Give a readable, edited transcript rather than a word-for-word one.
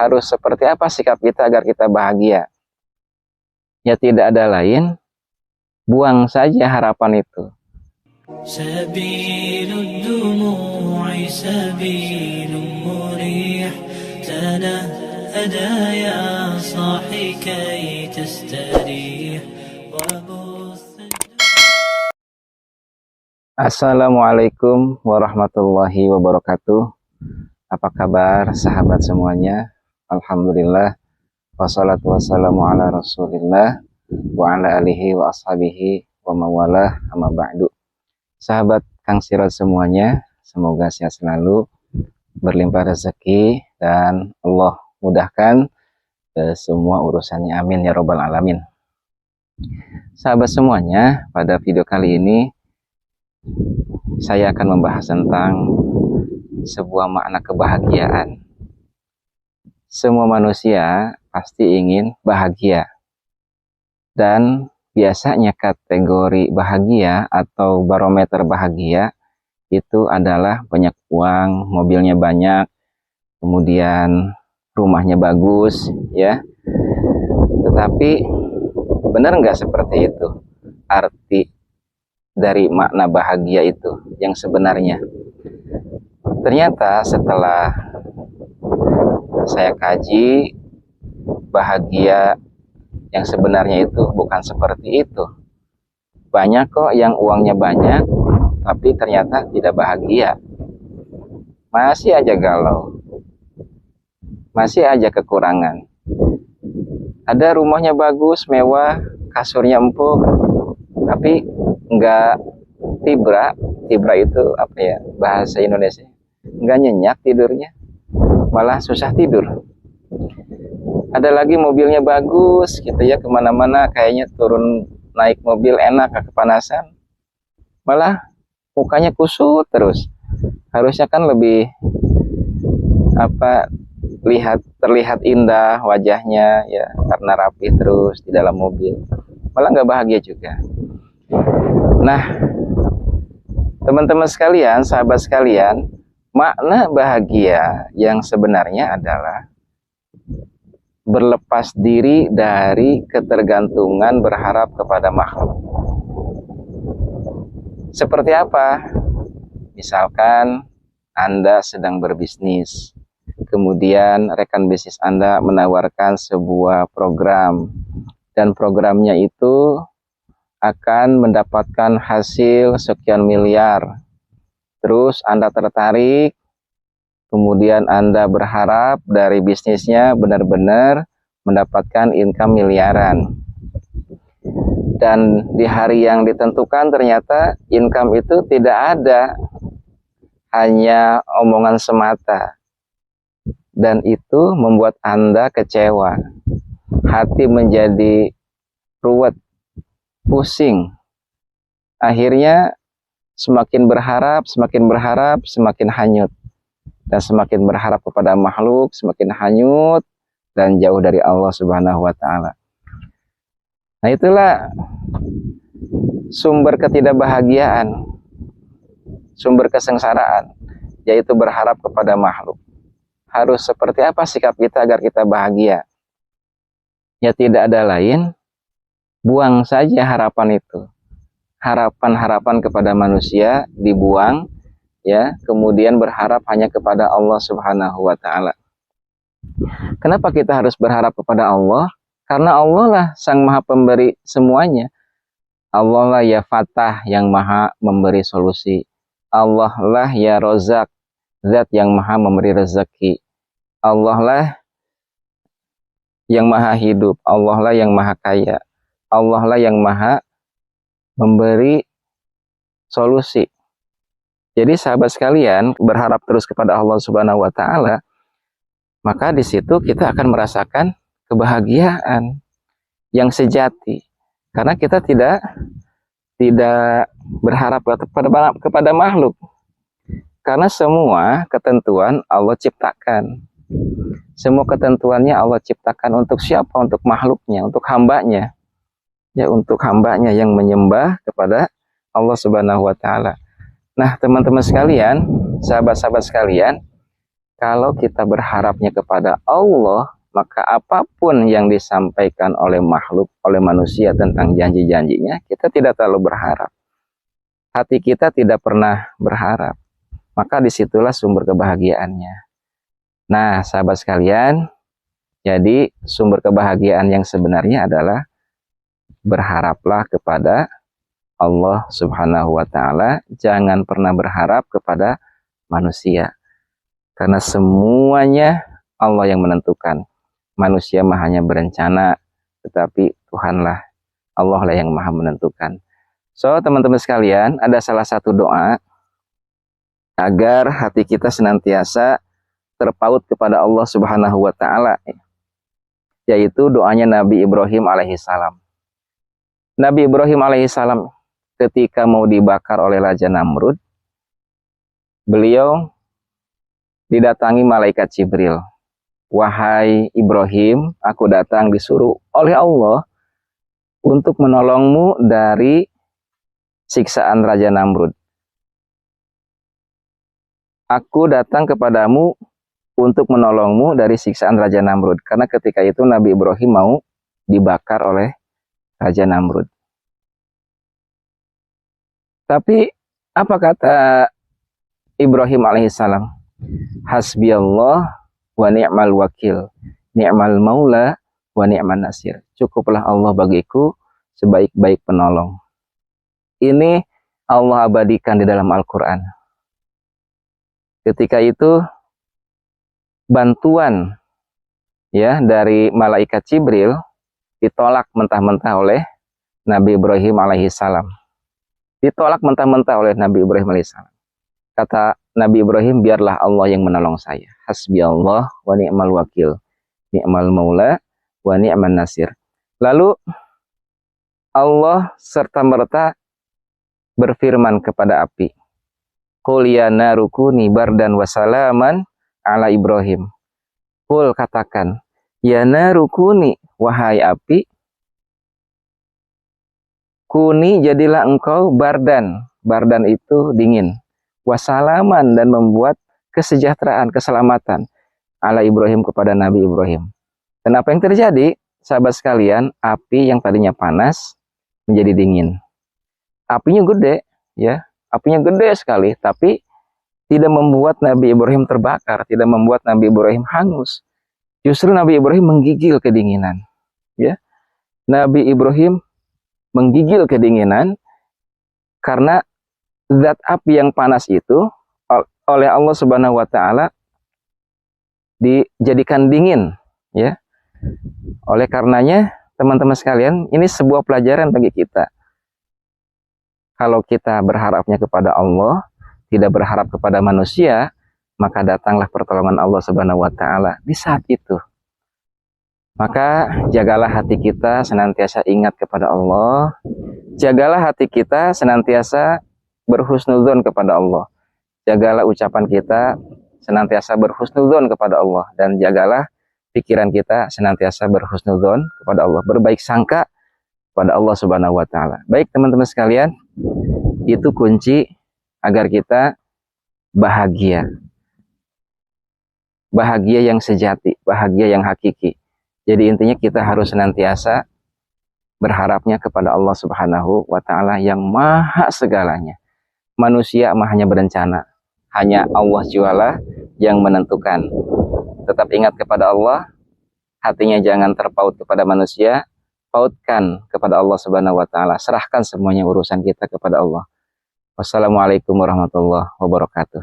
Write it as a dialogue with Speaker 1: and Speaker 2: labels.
Speaker 1: harus seperti apa sikap kita agar kita bahagia? Ya tidak ada lain, buang saja harapan itu.
Speaker 2: Sabilud dumu'i sabilun murih tanahada ya sahi kay tastarih.
Speaker 1: Assalamualaikum warahmatullahi wabarakatuh. Apa kabar sahabat semuanya? Alhamdulillah, wassalatu wassalamu ala rasulillah wa ala alihi wa ashabihi wa mawalah, amma ba'du. Sahabat Kang Sirot semuanya, semoga sehat selalu, berlimpah rezeki, dan Allah mudahkan semua urusannya, amin ya robbal alamin. Sahabat semuanya, pada video kali ini saya akan membahas tentang sebuah makna kebahagiaan. Semua manusia pasti ingin bahagia, dan biasanya kategori bahagia atau barometer bahagia itu adalah banyak uang, mobilnya banyak, kemudian rumahnya bagus, ya. Tetapi benar nggak seperti itu arti dari makna bahagia itu yang sebenarnya? Ternyata setelah saya kaji, bahagia yang sebenarnya itu bukan seperti itu. Banyak kok yang uangnya banyak, tapi ternyata tidak bahagia. Masih aja galau. Masih aja kekurangan. Ada rumahnya bagus, mewah, kasurnya empuk, tapi nggak tibra. Tibra itu apa ya bahasa Indonesia? Nggak nyenyak tidurnya, malah susah tidur. Ada lagi mobilnya bagus gitu ya, kemana-mana kayaknya turun naik mobil enak, gak kepanasan, malah mukanya kusut terus. Harusnya kan lebih terlihat indah wajahnya ya, karena rapi terus di dalam mobil, malah nggak bahagia juga. Nah, teman-teman sekalian, sahabat sekalian, makna bahagia yang sebenarnya adalah berlepas diri dari ketergantungan berharap kepada makhluk. Seperti apa? Misalkan Anda sedang berbisnis, kemudian rekan bisnis Anda menawarkan sebuah program, dan programnya itu akan mendapatkan hasil sekian miliar. Terus Anda tertarik, kemudian Anda berharap dari bisnisnya benar-benar mendapatkan income miliaran. Dan di hari yang ditentukan ternyata income itu tidak ada, hanya omongan semata. Dan itu membuat Anda kecewa. Hati menjadi ruwet, pusing. Akhirnya semakin berharap, semakin hanyut. Dan semakin berharap kepada makhluk, semakin hanyut dan jauh dari Allah Subhanahu wa Ta'ala. Nah, itulah sumber ketidakbahagiaan, sumber kesengsaraan, yaitu berharap kepada makhluk. Harus seperti apa sikap kita agar kita bahagia? Ya tidak ada lain, buang saja harapan itu. Harapan-harapan kepada manusia dibuang, ya, kemudian berharap hanya kepada Allah Subhanahu wa Ta'ala. Kenapa kita harus berharap kepada Allah? Karena Allah lah sang maha pemberi semuanya. Allah lah ya Fatah yang maha memberi solusi. Allah lah ya Rozak, zat yang maha memberi rezeki. Allah lah yang maha hidup. Allah lah yang maha kaya. Allah lah yang maha memberi solusi. Jadi sahabat sekalian, berharap terus kepada Allah Subhanahu wa Ta'ala, maka di situ kita akan merasakan kebahagiaan yang sejati. Karena kita tidak berharap kepada makhluk. Karena semua ketentuan Allah ciptakan. Semua ketentuannya Allah ciptakan untuk siapa? Untuk makhluknya, untuk hambanya. Ya, untuk hambanya yang menyembah kepada Allah Subhanahu wa Ta'ala. Nah, teman-teman sekalian, sahabat-sahabat sekalian, Kalau kita berharapnya kepada Allah, maka apapun yang disampaikan oleh makhluk, oleh manusia tentang janji-janjinya, kita tidak terlalu berharap. Hati kita tidak pernah berharap. Maka disitulah sumber kebahagiaannya. Nah, sahabat sekalian, jadi sumber kebahagiaan yang sebenarnya adalah berharaplah kepada Allah Subhanahu wa Ta'ala, jangan pernah berharap kepada manusia. Karena semuanya Allah yang menentukan. Manusia mah hanya berencana, tetapi Tuhanlah, Allah lah yang maha menentukan. So, teman-teman sekalian, ada salah satu doa agar hati kita senantiasa terpaut kepada Allah Subhanahu wa Ta'ala, yaitu doanya Nabi Ibrahim alaihissalam. Nabi Ibrahim alaihissalam ketika mau dibakar oleh Raja Namrud, beliau didatangi malaikat Jibril. Wahai Ibrahim, aku datang disuruh oleh Allah untuk menolongmu dari siksaan Raja Namrud. Aku datang kepadamu untuk menolongmu dari siksaan Raja Namrud. Karena ketika itu Nabi Ibrahim mau dibakar oleh Raja Namrud. Tapi apa kata Ibrahim alaihissalam? Hasbiyallah wa ni'mal wakil, ni'mal maula wa ni'man nasir. Cukuplah Allah bagiku sebaik-baik penolong. Ini Allah abadikan di dalam Al-Quran. Ketika itu bantuan ya dari malaikat Jibril ditolak mentah-mentah oleh Nabi Ibrahim alaihissalam. Ditolak mentah-mentah oleh Nabi Ibrahim alaihissalam. Kata Nabi Ibrahim, biarlah Allah yang menolong saya. Hasbiyallah wa ni'mal wakil, ni'mal maula wa ni'man nasir. Lalu Allah serta-merta berfirman kepada api, Qul ya naru kuni bardan wa salaman ala Ibrahim. Qul, katakan, ya naru kuni, wahai api, kuni jadilah engkau bardan. Bardan itu dingin. Wasalaman, dan membuat kesejahteraan, keselamatan ala Ibrahim, kepada Nabi Ibrahim. Dan apa yang terjadi, sahabat sekalian? Api yang tadinya panas menjadi dingin. Apinya gede, ya, apinya gede sekali, tapi tidak membuat Nabi Ibrahim terbakar, tidak membuat Nabi Ibrahim hangus. Justru Nabi Ibrahim menggigil kedinginan, ya. Nabi Ibrahim menggigil kedinginan karena zat api yang panas itu oleh Allah Subhanahu wa Ta'ala dijadikan dingin, ya. Oleh karenanya, teman-teman sekalian, ini sebuah pelajaran bagi kita. Kalau kita berharapnya kepada Allah, tidak berharap kepada manusia, maka datanglah pertolongan Allah Subhanahu wa Ta'ala di saat itu. Maka jagalah hati kita senantiasa ingat kepada Allah. Jagalah hati kita senantiasa berhusnudzon kepada Allah. Jagalah ucapan kita senantiasa berhusnudzon kepada Allah, dan jagalah pikiran kita senantiasa berhusnudzon kepada Allah, berbaik sangka kepada Allah Subhanahu wa Ta'ala. Baik teman-teman sekalian, itu kunci agar kita bahagia. Bahagia yang sejati, bahagia yang hakiki. Jadi intinya kita harus senantiasa berharapnya kepada Allah Subhanahu wa Ta'ala yang maha segalanya. Manusia hanya berencana, hanya Allah jualah yang menentukan. Tetap ingat kepada Allah, hatinya jangan terpaut kepada manusia, pautkan kepada Allah Subhanahu wa Ta'ala. Serahkan semuanya urusan kita kepada Allah. Wassalamualaikum warahmatullahi wabarakatuh.